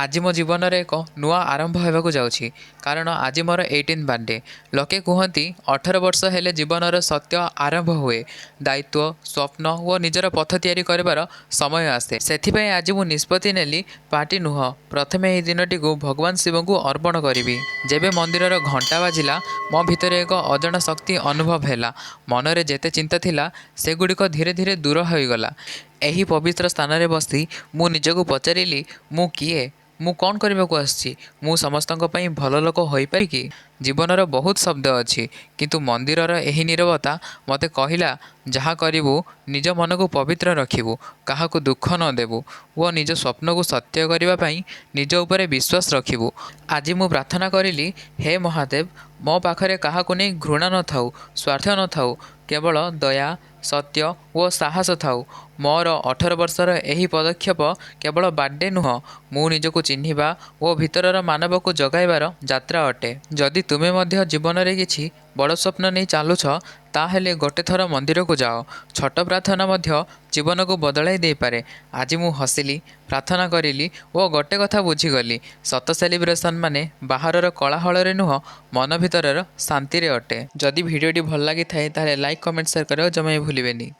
आज मो जीवन एक नुआ आरंभ होगा जाऊँगी कारण आज मोर 18 बर्थडे। लोके कहती 18 वर्ष हेले जीवनर सत्य आरंभ हुए, दायित्व स्वप्न और निजर पथ तैयारी कर समय आसे। से आज मु निष्पत्ति नेली पार्टी नुह प्रथमे यह दिनटी को भगवान शिव को अर्पण करी। जेबे मंदिरर घंटा बाजिला मो भितर एक अजଣା शक्ति अनुभव है। मनरे जेते चिंता थिला सेगुड़िक धीरे धीरे दूर हो गला। एही पवित्र स्थान रे बसी मु निजको पचारिली मु किए, मु कौन करने को आसी, मु समस्त भल लोक हो पारि कि? जीवनर बहुत शब्द अच्छी किंतु मंदिरर एही नीरवता मते कहला जहाँ करू निज मन को पवित्र रखिबू, क्या दुख न देबू और निज स्वप्न को सत्य करने निज उपरे विश्वास रखिबू। आज मु प्रार्थना करिली, हे महादेव मो पाखरे क्या नहीं घृणा न थाउ, स्वार्थ न थाउ, केवल दया सत्य और साहस थाउ। मोर 18 वर्षर यही पदक्षेप केवल बर्थडे नुह, मु निजको चिन्हिबा और भितरर मानव को जगाइबार यात्रा अटे। जदि तुमे मध्य जीवन में किछि बड़ स्वप्न नहीं चलुछ ताहेले गोटे थर मंदिर को जाओ। छोट प्रार्थना मध्य जीवन को बदलाई दे पारे। आज मु हसिली, प्रार्थना करिली और गोटे कथा बुझीगली, सत सेलिब्रेशन माने बाहरर कोलाहल नुह मन भितरर शांति रे अटे। जदि भिडियोटी भल लगी थाए ताहेले लाइक कमेंट शेयर करियो जमा भूलिबेनी।